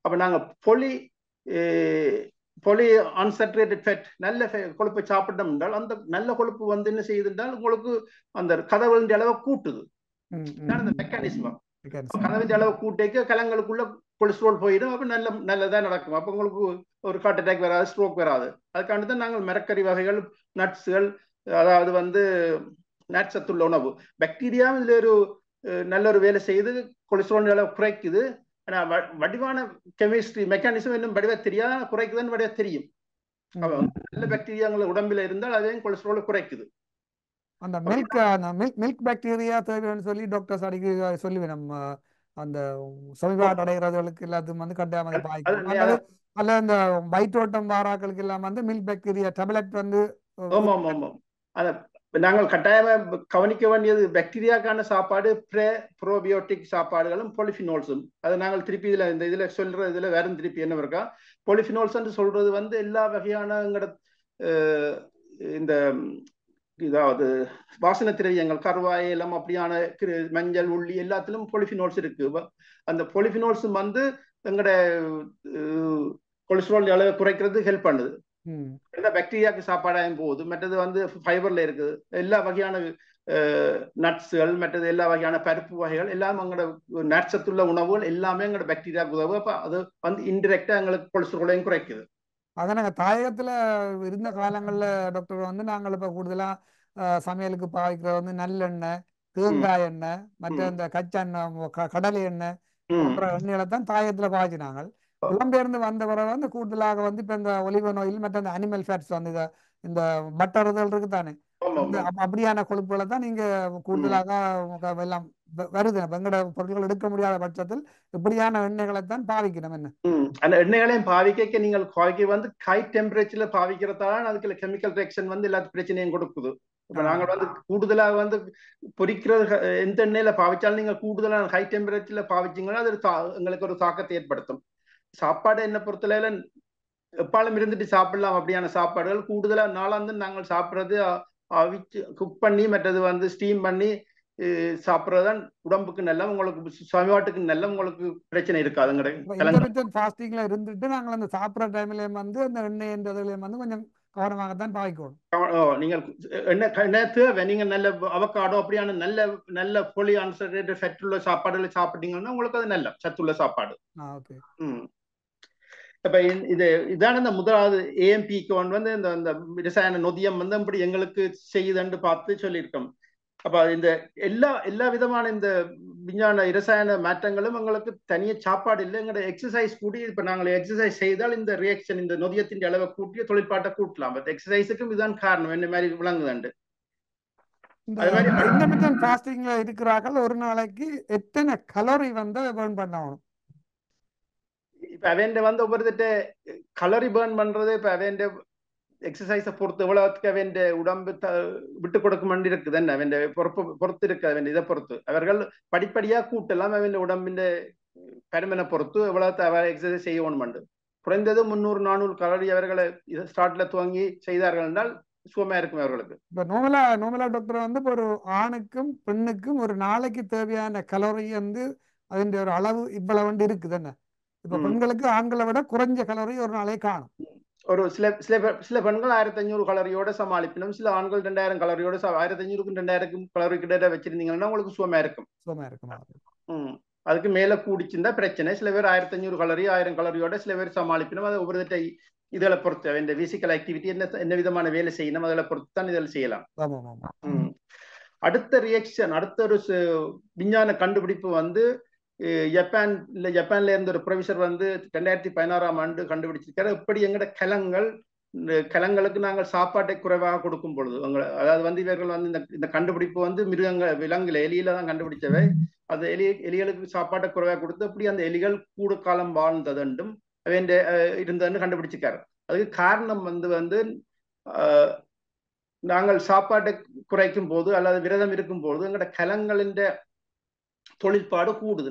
அப்ப நாங்க பொலி அன்சேச்சுரேட்டட் ஃபேட் நல்ல கொழுப்பை சாப்பிட்டோம் என்றால் அந்த நல்ல கொழுப்பு வந்து என்ன செய்யுது என்றால் உங்களுக்கு அந்த கதவுகளின் அளவை கூட்டுது. அந்த மெக்கானிசம் கதவின் அளவை கூட்டிக்க கலங்களுக்குள்ள கொலஸ்ட்ரால் போயிடும். அப்ப நல்லதா நடக்கும். அப்ப உங்களுக்கு ஒரு ஹார்ட் அட்டாக் வராது, ஸ்ட்ரோக் வராது. அதுக்காண்டி தான் நாங்கள் மரக்கறி வகைகள், நட்ஸுகள், அதாவது வந்து நட்சத்துள்ள உணவு. பாக்டீரியா இதுல ஒரு நல்ல ஒரு வேலை செய்து கொலஸ்ட்ரால் அளவு குறைக்குது. ஆனா வடிவான கெமிஸ்ட்ரி மெக்கானிசம் இன்னும் வடிவா தெரியாத, குறைக்குதுன்னு வடிவா தெரியும். நல்ல பாக்டீரியா உடம்புல இருந்தால் அதையும் கொலஸ்ட்ரால் குறைக்குது. அந்த மில்க் பாக்டீரியா தேவைன்னு சொல்லி டாக்டர்ஸ் அடிக்கடி சொல்லுவேன். நம்ம அந்த செல்வாடு அடைகிறவர்களுக்கு எல்லாத்துக்கும் வந்து கட்டாயம் அதை பாய்க்கணும். அது அல்லது அல்ல இந்த வயிற்றோட்டம் வாராக்களுக்கு எல்லாம் வந்து மில்க் பாக்டீரியா டேப்லெட் வந்து ஆமா ஆமா ஆமா அத நாங்கள் கட்டாயமா கவனிக்க வேண்டியது பாக்டீரியாக்கான சாப்பாடு ப்ரோபியோட்டிக் சாப்பாடுகளும் பொலிஃபினோல்ஸும். அதை நாங்கள் திருப்பி இதுல சொல்ற இதுல வேற திருப்பி என்ன இருக்கா, பொலிஃபினோல்ஸ் சொல்றது வந்து எல்லா வகையான இந்த இதாவது வாசன திரவியங்கள் கருவாயலம் அப்படியான மஞ்சள் உள்ளி எல்லாத்திலும் பொலிஃபினோல்ஸ் இருக்கு. அந்த பொலிஃபினோல்ஸ் வந்து எங்கட கொலஸ்ட்ரால் அளவை குறைக்கிறது ஹெல்ப் பண்ணுது. பாக்டீரியாவுக்கு சாப்பாடாயும் போகுது. மற்றது வந்து ஃபைபர்ல இருக்குது. எல்லா வகையான நட்ஸுகள், மற்றது எல்லா வகையான பருப்பு வகைகள் எல்லாம் எங்களோட நட்சத்துள்ள உணவுகள் எல்லாமே எங்களோட பாக்டீரியாவுக்கு உதவு. அப்ப அது வந்து இன்டிரெக்டா எங்களுக்கு கொலஸ்ட்ராலையும் குறைக்குது. அதை நாங்கள் தாயகத்தில் இருந்த காலங்களில் டாக்டர் வந்து நாங்கள் இப்போ கூடுதலாக சமையலுக்கு பாவிக்கிறது வந்து நல்லெண்ணெய், தேங்காய் எண்ணெய், மற்ற இந்த கச்செண்ணெய், கடலை எண்ணெய் போன்ற எண்ணெய்களை தான் தாயகத்தில் பாய்ச்சினாங்க. புலம்பெயர்ந்து வந்த பிறகு வந்து கூடுதலாக வந்து இப்போ இந்த ஒலிவன் ஆயில் மற்ற இந்த அனிமல் ஃபேட்ஸ் வந்து இந்த பட்டர் இதழ் இருக்கு தானே, அப்படியான கொழுப்புகளை தான் நீங்க கூடுதலாக எல்லாம் வருது. வெங்கட பொருட்கள் எடுக்க முடியாத பட்சத்தில் இப்படியான எண்ணெய்களை தான் பாவிக்கணும். என்ன அந்த எண்ணெய்களையும் பாவிக்க நீங்கள் பாவிக்க வந்து ஹை டெம்பரேச்சர்ல பாவிக்கிறதால அதுக்குள்ள கெமிக்கல் ரியாக்ஷன் வந்து எல்லா பிரச்சனையும் கொடுக்குது. இப்ப நாங்கள் வந்து கூடுதலாக வந்து பொரிக்கிறது எந்த எண்ணெயில பாவிச்சாலும் நீங்க கூடுதலாக ஹை டெம்பரேச்சர்ல பாவிச்சீங்கன்னா அது எங்களுக்கு ஒரு தாக்கத்தை ஏற்படுத்தும். சாப்பாடு என்ன பொறுத்தளவுல எப்பாலும் இருந்துட்டு சாப்பிடலாம். அப்படியான சாப்பாடுகள் கூடுதலா நாளாந்து நாங்கள் சாப்பிட்றது அவிச்சு குக் பண்ணி மற்றது வந்து ஸ்டீம் பண்ணி சாப்பிட்றதுதான் உடம்புக்கு நல்ல, உங்களுக்கு சமீபாட்டுக்கு நல்ல, உங்களுக்கு பிரச்சனை இருக்காது. ஃபாஸ்டிங்ல இருந்துட்டு நாங்கள் அந்த சாப்பிட்ற டைம்லயும் வந்து அந்த எண்ணெய்ன்றதுலயும் வந்து கொஞ்சம் கவனமாகத்தான் பாய்க்கணும். நீங்கள் எண்ணெய் தேவை. நீங்க நல்ல அவக்காடோ அப்படியான நல்ல நல்ல பொலி அன்சேச்சுரேட்டட் ஃபேட் உள்ள சாப்பாடுகளை சாப்பிட்டீங்கன்னா உங்களுக்கு அது நல்ல சத்துள்ள சாப்பாடு. இப்ப இதான இந்த முதலாவது ஏஎம்பிக்கு வந்து இந்த ரசாயன நொதியம் வந்து அப்படி எங்களுக்கு செய்யுதுன்னு பார்த்து சொல்லியிருக்கோம். அப்ப இந்த எல்லா விதமான இந்த விஞ்ஞான இரசாயன மாற்றங்களும் எங்களுக்கு தனிய சாப்பாடு இல்லை, எங்களோட எக்ஸசைஸ் கூடி. இப்ப நாங்கள் எக்ஸசைஸ் செய்தால் இந்த ரியாக்ஷன் இந்த நொதியத்தின் அளவை கூட்டிய தொழிற்பாட்டை கூட்டலாம். பட் எக்ஸசைஸுக்கும் இதுதான் காரணம். என்ன மாதிரி விளங்குதுண்டு ஃபாஸ்டிங்ல இருக்கிறார்கள் ஒரு நாளைக்கு எத்தனை கலோரி வந்து பர்ன் பண்ணணும்? இப்ப அவன் வந்து ஒவ்வொருத்த கலோரி பர்ன் பண்றது இப்ப அவன் எக்ஸசைஸை பொறுத்து எவ்வளவுக்கு அவன் உடம்பு விட்டு கொடுக்க இருக்குது. என்ன அவன் பொறுத்து இருக்கு, அவன் இதை பொறுத்து அவர்கள் படிப்படியா கூட்டலாம். அவன் உடம்பின் பருமனை பொறுத்து எவ்வளவு அவர் எக்ஸசைஸ் செய்யணும். குறைந்தது 300-400 கலோரி அவர்களை ஸ்டார்ட்ல துவங்கி செய்தார்கள் என்றால் சுகமா இருக்கும் அவர்களுக்கு. இப்ப நோமலா டாக்டர் வந்து ஒரு ஆணுக்கும் பெண்ணுக்கும் ஒரு நாளைக்கு தேவையான கலோரி வந்து அதன் ஒரு அளவு இவ்வளவு இருக்குது. என்ன இப்ப பெண்களுக்கு ஆண்களை விட குறைஞ்ச கலோரி ஒரு நாளைக்கு காணும். ஒரு சில பெண்கள் 1500 கலோரியோட சமாளிப்பினும், சில ஆண்கள் 2000 கலோரியோட 1500க்கும் 2000 கலோரி கிட்ட வச்சிருந்தீங்கன்னா உங்களுக்கு சுகமா இருக்கும். அதுக்கு மேல கூடிச்சிருந்தா பிரச்சனை. சில பேர் 1500 கலோரி 1000 கலோரியோட சில பேர் சமாளிப்பினும். அது ஒவ்வொரு இதில் பொறுத்து இந்த பிசிக்கல் ஆக்டிவிட்டி என்ன விதமான வேலை செய்யணும் அதில் பொறுத்து தான் இதில் செய்யலாம். அடுத்த ரியாக்ஷன், அடுத்த ஒரு விஞ்ஞான கண்டுபிடிப்பு வந்து ஜப்பான்ல இருந்த ஒரு ப்ரொஃபசர் வந்து 2016ஆம் ஆண்டு கண்டுபிடிச்சிருக்காரு. எப்படி எங்கட கலங்களுக்கு நாங்கள் சாப்பாட்டை குறைவாக கொடுக்கும் பொழுது, அதாவது வந்து இவர்கள் வந்து இந்த கண்டுபிடிப்பு வந்து விலங்குல எலியில தான் கண்டுபிடிச்சவை. அது எலிகளுக்கு சாப்பாட்டை குறைவாக கொடுத்து அப்படி அந்த எலிகள் கூட காலம் வாழ்ந்ததுண்டும் இருந்ததுன்னு கண்டுபிடிச்சிருக்காரு. அதுக்கு காரணம் வந்து நாங்கள் சாப்பாட்டை குறைக்கும் போது அல்லது விரதம் இருக்கும் போது எங்கட கலங்களின் தொழிற்பாடு கூடுது.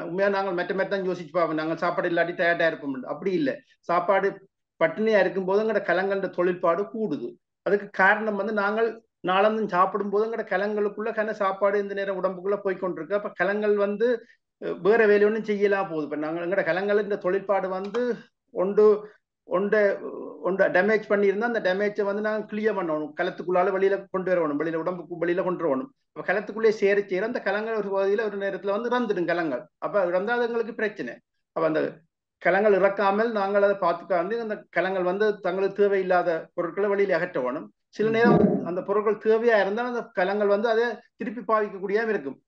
உண்மையா நாங்கள் மெட்ட தான் யோசிச்சு பார்ப்போம். நாங்கள் சாப்பாடு இல்லாட்டி டயர்டா இருப்போம். அப்படி இல்லை, சாப்பாடு பட்டினியா இருக்கும் போது எங்கட கலங்கள தொழிற்பாடு கூடுது. அதுக்கு காரணம் வந்து நாங்கள் நாளந்தும் சாப்பிடும் போது எங்கட கலங்களுக்குள்ள சாப்பாடு இந்த நேரம் உடம்புக்குள்ள போய்கொண்டிருக்கு. அப்ப கலங்கள் வந்து வேற வேலை ஒன்றும் செய்யலாம் போகுது. இப்ப நாங்கள் எங்கட கலங்கள் இந்த தொழிற்பாடு வந்து ஒன்றை டேமேஜ் பண்ணியிருந்தா அந்த டேமேஜை வந்து நாங்கள் கிளியர் பண்ணணும். கலத்துக்குள்ளால வெளியில கொண்டு வரணும், வெளியில உடம்புக்கு வெளியில கொண்டு வரணும். அப்ப கலத்துக்குள்ளே சேர அந்த கலங்கள் ஒரு பகுதியில ஒரு நேரத்துல வந்து இறந்துடும் கலங்கள். அப்ப இறந்தா அது எங்களுக்கு பிரச்சனை. அப்ப அந்த கலங்கள் இறக்காமல் நாங்கள் அதை பார்த்துக்காந்து அந்த கலங்கள் வந்து தங்களுக்கு தேவையில்லாத பொருட்களை வெளியில அகற்றணும். சில நேரம் அந்த பொருட்கள் தேவையா இருந்தால் அந்த கலங்கள் வந்து அதை திருப்பி பாவிக்கக்கூடியவும் இருக்கும்.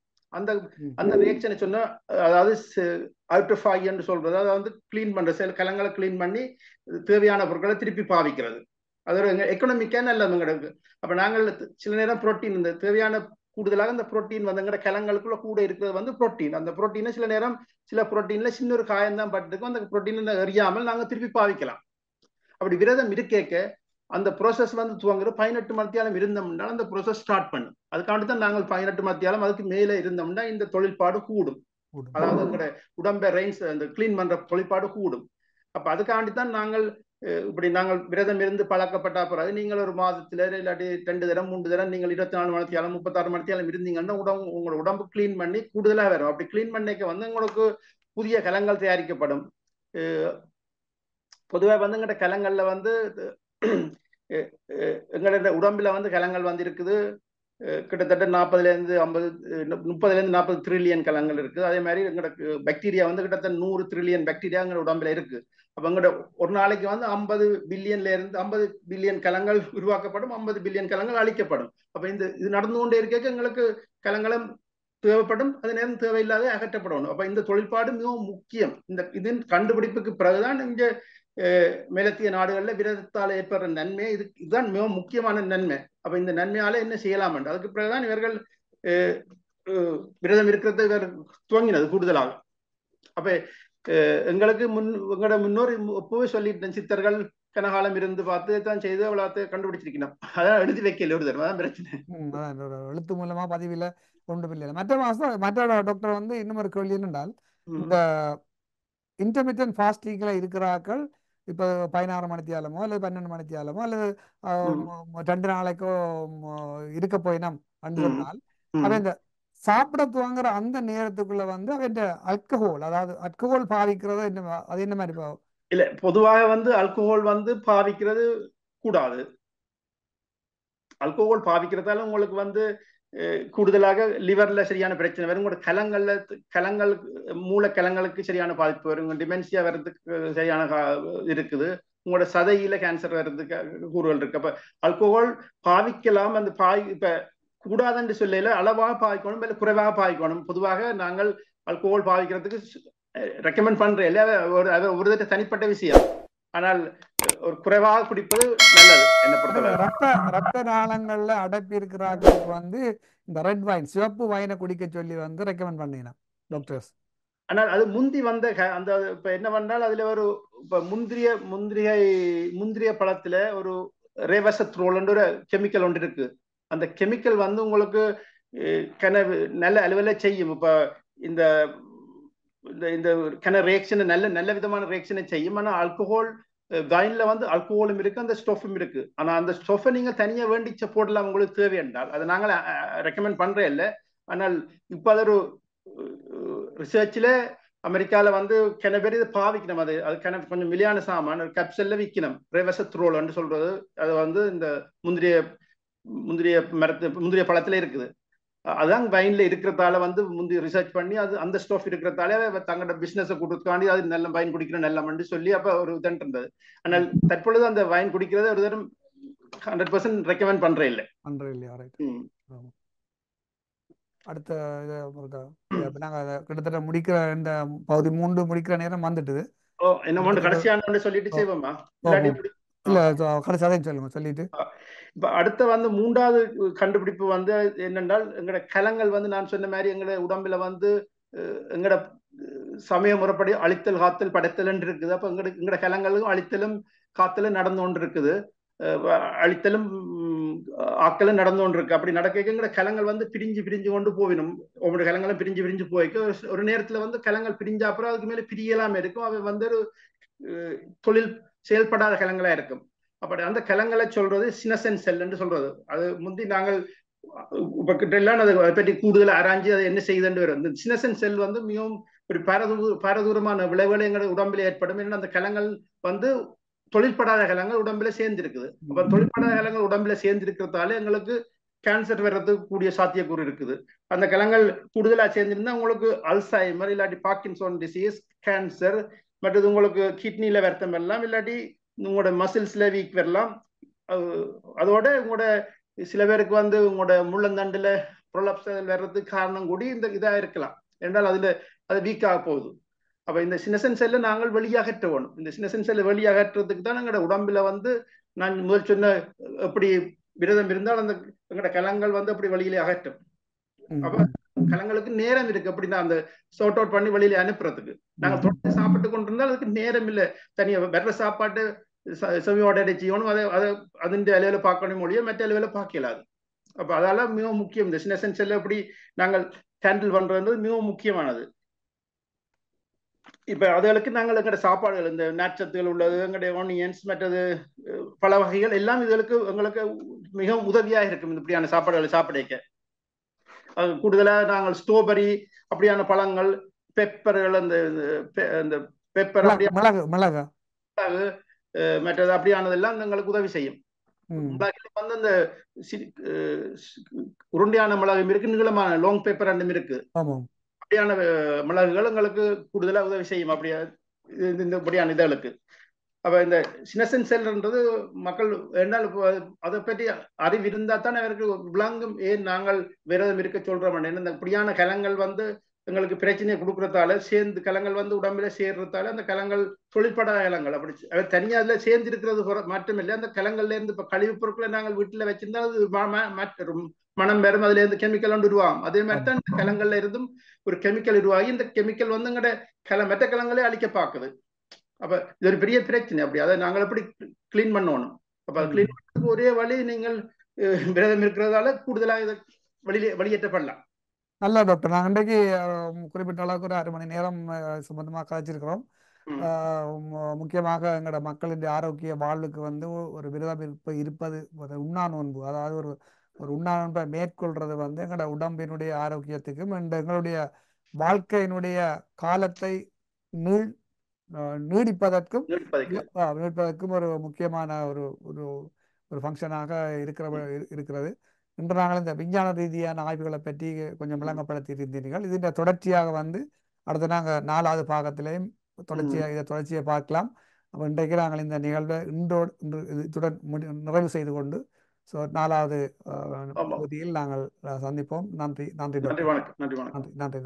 அந்த ரியாக்ஷனை சொன்னா, அதாவது அவுட்ரிஃபை என்று சொல்றது, அதை வந்து கிளீன் பண்ற சில கலங்களை கிளீன் பண்ணி தேவையான பொருட்களை திருப்பி பாவிக்கிறது. அது ஒரு எக்கனாமிக்கா நல்லது எங்களுக்கு. அப்ப நாங்கள் சில நேரம் புரோட்டீன் இந்த தேவையான கூடுதலாக அந்த புரோட்டீன் வந்து எங்கட கலங்களுக்குள்ள கூட இருக்கிறது வந்து புரோட்டீன். அந்த புரோட்டீனை சில நேரம் சில புரோட்டீன்ல சின்ன ஒரு காயம் தான் பட்டுக்கும், அந்த புரோட்டீன் எறியாமல் நாங்க திருப்பி பாவிக்கலாம். அப்படி விரதம் இருக்கேக்க அந்த ப்ரோசஸ் வந்து துவங்குற 18 மத்தியாலம் இருந்தோம்னா அந்த ப்ரோசஸ் ஸ்டார்ட் பண்ணும். அதுக்காண்டி தான் நாங்கள் 18 மத்தியாலம் அதுக்கு மேலே இருந்தோம்னா இந்த தொழில்பாடு கூடும். அதாவது எங்களோட உடம்பை ரெயின்ஸ் அந்த கிளீன் பண்ற தொழில்பாடு கூடும். அப்ப அதுக்காண்டி தான் நாங்கள் இப்படி நாங்கள் விரதம் இருந்து பழக்கப்பட்ட பிறகு நீங்கள் ஒரு மாதத்துல இல்லாட்டி 2 தரம் 3 தரம் நீங்கள் 24 மணித்தியாலம் 36 மணித்தியாலம் இருந்தீங்கன்னா உங்களோட உடம்பு கிளீன் பண்ணி கூடுதலா வரும். அப்படி கிளீன் பண்ணிக்க வந்து உங்களுக்கு புதிய கலங்கள் தயாரிக்கப்படும். பொதுவாக வந்து எங்கள்ட கலங்கள்ல வந்து எங்களோட உடம்புல வந்து கலங்கள் வந்து இருக்குது கிட்டத்தட்ட 30 ட்ரில்லியன் கலங்கள் இருக்குது. அதே மாதிரி எங்களோட பாக்டீரியா வந்து கிட்டத்தட்ட 100 ட்ரில்லியன் பாக்டீரியா எங்களோட உடம்புல இருக்கு. அப்ப எங்களோட ஒரு நாளைக்கு வந்து 50 பில்லியன் கலங்கள் உருவாக்கப்படும், 50 பில்லியன் கலங்கள் அழிக்கப்படும். அப்ப இது நடந்து கொண்டே இருக்க எங்களுக்கு கலங்களும் தேவைப்படும், அது நேரம் தேவையில்லாத அகற்றப்படணும். அப்ப இந்த தொழிற்பாடு மிகவும் முக்கியம். இதன் கண்டுபிடிப்புக்கு பிறகுதான் இங்க மேலத்திய நாடுகள்ல விரதத்தால் ஏற்படுற நன்மை இதுதான் மிக முக்கியமான நன்மை. அப்ப இந்த நன்மையால என்ன செய்யலாம் என்று அதுக்கு பிறகுதான் இவர்கள் விரதம் இருக்கிறது இவர் துவங்கினது கூடுதலாக. அப்ப எங்களுக்கு எங்களோட முன்னோர் எப்பவே சொல்லிட்டேன், சித்தர்கள் கனகாலம் இருந்து பார்த்து தான் செய்து அவ்வளவு கண்டுபிடிச்சிருக்கணும். அதான் எழுதி வைக்கல ஒரு தடவை, அதான் பிரச்சனை. எழுத்து மூலமா பதிவில கொண்டு இல்லை. மற்ற டாக்டர் வந்து இன்னும் ஒரு கேள்வி என்னென்றால், இந்த இன்டர்மீடியன்ட் ஃபாஸ்டிங்ல இருக்கிறார்கள் இப்போ 16 மணித்தியாலமோ அல்லது 12 மணித்தியாலமோ அல்லது 2 நாளைக்கோ இருக்க போயினோம் அப்படின்னு சொன்னால், அவன் இந்த சாப்பிட துவங்குற அந்த நேரத்துக்குள்ள வந்து அவன் அல்கஹோல், அதாவது அல்கஹோல் பாவிக்கிறது என்ன, அது என்ன மாதிரி? இல்ல, பொதுவாக வந்து அல்கஹோல் வந்து பாவிக்கிறது கூடாது. அல்கஹோல் பாவிக்கிறதால உங்களுக்கு வந்து கூடுதலாக லிவர்ல சரியான பிரச்சனை வரும், உங்களோட கலங்கள் மூலக்கலங்களுக்கு சரியான பாதிப்பு வரும், டிமென்சியா வர்றதுக்கு சரியான இருக்குது, உங்களோட சதையில கேன்சர் வர்றதுக்கு கூறுகள் இருக்கு. அப்ப அல்கஹோல் பாவிக்கலாம், அந்த இப்ப கூடாதுன்னு சொல்லல, அளவாக பாவிக்கணும் இல்ல குறைவாக பாவிக்கணும். பொதுவாக நாங்கள் அல்கஹோல் பாவிக்கிறதுக்கு ரெக்கமெண்ட் பண்றேன் இல்ல, ஒரு தனிப்பட்ட விஷயம். ஆனால் ஒரு குறைவாக குடிப்பது நல்லது என்ன பொறுத்தவரை. ரத்த நாளங்கள்ல அடைப்பு இருக்கிறார்களுக்கு வந்து இந்த ரெட் வைன், சிவப்பு வைனை குடிக்க சொல்லி வந்து ரெக்கமெண்ட் பண்ணீங்க டாக்டர்ஸ். ஆனால் அது முந்தி வந்த அந்த இப்ப என்ன பண்ணால் அதுல ஒரு இப்ப முந்திரிய பழத்துல ஒரு ரேவசத்ரோல் ஒரு கெமிக்கல் ஒன்று இருக்கு. அந்த கெமிக்கல் வந்து உங்களுக்கு நல்ல அளவில் செய்யும். இப்ப இந்த இந்த ரியாக்ஷன் நல்ல விதமான ரியாக்ஷனை செய்யும். ஆனா ஆல்கஹால் வைன்ல வந்து ஆல்கஹாலும் இருக்கு, அந்த ஸ்டோஃபும் இருக்கு. ஆனா அந்த ஸ்டோஃபை நீங்க தனியா வேண்டிச்ச போடலாம் உங்களுக்கு தேவை என்றால், அதை நாங்கள் ரெக்கமெண்ட் பண்றேன் இல்லை. ஆனால் இப்ப அது ஒரு ரிசர்ச்ல அமெரிக்கால வந்து கிண பேர் இதை பாவிக்கணும். அது கொஞ்சம் மிலியான சாமான் கேப்சல்ல விற்கணும், ரேவசத்ரோல் சொல்றது. அது வந்து இந்த முந்திரிய பழத்துல இருக்குது. அதான் வைன்ல இருக்கிறதால வந்து முந்தைய ரிசர்ச் பண்ணி அது அந்த ஸ்டோஃப் இருக்கிறதால தங்களோட பிசினஸ் கொடுத்துக்காண்டி அது நல்ல வைன் குடிக்கிற நல்ல சொல்லி அப்ப ஒரு இதன் இருந்தது. ஆனால் தற்பொழுது அந்த வைன் குடிக்கிறது ஒரு தரம் 100% ரெக்கமெண்ட் பண்றேன் இல்லை. அடுத்த நாங்க கிட்டத்தட்ட முடிக்கிற இந்த பகுதி 3 முடிக்கிற நேரம் வந்துட்டு என்ன கடைசியான சொல்லிட்டு செய்வோமா? இல்ல கடைசி சொல்லிட்டு இப்ப அடுத்த வந்து 3வது கண்டுபிடிப்பு வந்து என்னென்றால், எங்களோட கலங்கள் வந்து நான் சொன்ன மாதிரி எங்களோட உடம்புல வந்து எங்களோட சமய முறைப்படி அழித்தல் காத்தல் படைத்தல் இருக்குது. அப்ப எங்களோட கலங்களும் அழித்தலும் காத்தலும் நடந்து கொண்டு இருக்குது, அழித்தலும் ஆக்கலும் நடந்து கொண்டு இருக்கு. அப்படி நடக்க எங்களோட கலங்கள் வந்து பிரிஞ்சு கொண்டு போவிடும். ஒவ்வொரு கலங்களும் பிரிஞ்சு போய்க்கு ஒரு நேரத்துல வந்து கலங்கள் பிரிஞ்ச அப்புறம் அதுக்கு மேல பிரியலாம இருக்கும். அவை வந்து ஒரு தொழில் செயல்படாத கலங்களா இருக்கும். அப்படி அந்த கலங்களை சொல்றது சினசன் செல் என்று சொல்றது. அது முந்தி நாங்கள் எல்லாம் அதை பற்றி கூடுதல் ஆராய்ச்சி அதை என்ன செய்யுதுன்னு வரும். இந்த சினசன் செல் வந்து மிகவும் ஒரு பாரதூரமான விளைவுகளை எங்கள் உடம்பில் ஏற்படும். ஏன்னா அந்த கலங்கள் வந்து தொழிற்படாத கலங்கள் உடம்புல சேர்ந்திருக்குது. அப்ப தொழிற்படாத கலங்கள் உடம்புல சேர்ந்திருக்கிறதால எங்களுக்கு கேன்சர் வர்றதுக்கு கூடிய சாத்தியக்கூறு இருக்குது. அந்த கலங்கள் கூடுதலா சேர்ந்திருந்தா உங்களுக்கு அல்சைமர் இல்லாட்டி பார்க்கின்சன் டிசீஸ், கேன்சர், மற்றது உங்களுக்கு கிட்னில வருத்தம் எல்லாம், இல்லாட்டி உங்களோட மசில்ஸ்ல வீக் வரலாம். அதோட உங்களோட சில பேருக்கு வந்து உங்களோட முள்ளந்தண்டுல ப்ரொலப்ஸ் வர்றதுக்கு காரணம் கூடி இந்த இதா இருக்கலாம். என்றால் அது வீக்காக போகுது. அப்ப இந்த சினசன் செல்லை நாங்கள் வெளியகற்ற வேணும். இந்த சினசன் செல்லை வெளியகற்றுறதுக்கு தான் எங்களோட உடம்புல வந்து நான் முதல் சொன்ன எப்படி விரதம் இருந்தால் அந்த எங்களோட கலங்கள் வந்து அப்படி வெளியிலே அகற்றும். அப்ப கலங்களுக்கு நேரம் இருக்கு அப்படின்னா அந்த சோர்ட் அவுட் பண்ணி வெளியில அனுப்புறதுக்கு. நாங்க தொடர்ந்து சாப்பிட்டு கொண்டிருந்தால் அதுக்கு நேரம் இல்லை. தனியா வெற சாப்பாட்டு செவியோட செய்யணும், அதை அதின் அளவில் பார்க்கணும் மொழியோ மற்ற அளவில் பார்க்கலாது. அப்ப அதால மிகவும் முக்கியம் இந்த சின்ன சென்செல்ல எப்படி நாங்கள் ஹேண்டில் பண்றது மிகவும் முக்கியமானது. இப்ப அதுகளுக்கு நாங்கள் எங்கட சாப்பாடுகள் இந்த நார்ச்சத்துகள் உள்ளது, எங்களுடைய ஆனியன்ஸ் மற்றது பல வகைகள் எல்லாம் இதுகளுக்கு எங்களுக்கு மிகவும் உதவியாக இருக்கும். இப்படியான சாப்பாடுகளை சாப்பிடைக்க கூடுதலா நாங்கள் ஸ்ட்ராபெரி அப்படியான பழங்கள், பெப்பர்கள், அந்த பெப்பர் மிளகு மற்றது அப்படியானதெல்லாம் எங்களுக்கு உதவி செய்யும். மிளகுல வந்து அந்த உருண்டையான மிளகும் இருக்கு, நீளமான லாங் பேப்பர் ரெண்டும் இருக்கு. அப்படியான மிளகுகள் எங்களுக்கு கூடுதலாக உதவி செய்யும். அப்படியா இப்படியான இதழுக்கு. அப்ப இந்த சினசன் செல்ன்றது மக்கள் என்னால் அதை பற்றி அறிவு இருந்தா தான் அவருக்கு விளங்கும் ஏன் நாங்கள் விரதம் இருக்க சொல்றோம். இந்த இப்படியான கலங்கள் வந்து எங்களுக்கு பிரச்சனையை கொடுக்கறதால சேர்ந்து கலங்கள் வந்து உடம்புல சேர்றதால அந்த கலங்கள் தொழிற்பட கலங்கள் அப்படி தனியா அதுல சேர்ந்து இருக்கிறது மட்டுமில்லை. அந்த கலங்கள்ல இருந்து இப்ப கழிவுப் பொருட்களை நாங்கள் வீட்டுல வச்சிருந்தா அது மனம் பெறும், அதுல இருந்து கெமிக்கல் ஒன்று உருவாகும். அதே மாதிரி தான் இந்த கலங்கள்ல இருந்தும் ஒரு கெமிக்கல் உருவாகி இந்த கெமிக்கல் வந்து எங்கட மற்ற கலங்களே அழிக்க பார்க்குது. அப்ப இது ஒரு பெரிய பிரச்சனை. அப்படி அதை நாங்கள் எப்படி கிளீன் பண்ணணும். அப்ப கிளீன் பண்ணுறதுக்கு ஒரே வழி நீங்கள் விரதம் இருக்கிறதால கூடுதலாக இதை வெளியேற்றப்படலாம். நல்ல டாக்டர், நாங்கள் இன்றைக்கு குறிப்பிட்ட அளவுக்கு ஒரு 1/2 மணி நேரம் சம்பந்தமாக கதைச்சிருக்கிறோம். முக்கியமாக எங்களோட மக்களின் ஆரோக்கிய வாழ்வுக்கு வந்து ஒரு விரதம் இருப்பது உண்ணா நோன்பு, அதாவது ஒரு உண்ணா நோன்பை மேற்கொள்றது வந்து எங்களோட உடம்பினுடைய ஆரோக்கியத்துக்கும் எங்களுடைய வாழ்க்கையினுடைய காலத்தை நீடிப்பதற்கும் ஒரு முக்கியமான ஒரு ஃபங்க்ஷனாக இருக்கிறது. இன்று நாங்கள் இந்த விஞ்ஞான ரீதியான ஆய்வுகளை பற்றி கொஞ்சம் விளங்கப்படுத்தி இருந்தீர்கள். இதன் தொடர்ச்சியாக வந்து அடுத்த நாங்கள் 4வது பாகத்திலையும் தொடர்ச்சியை பார்க்கலாம். இன்றைக்கு நாங்கள் இந்த நிகழ்வை இத்துடன் நிறைவு செய்து கொண்டு 4வது பகுதியில் நாங்கள் சந்திப்போம். நன்றி. நன்றி. வணக்கம். நன்றி.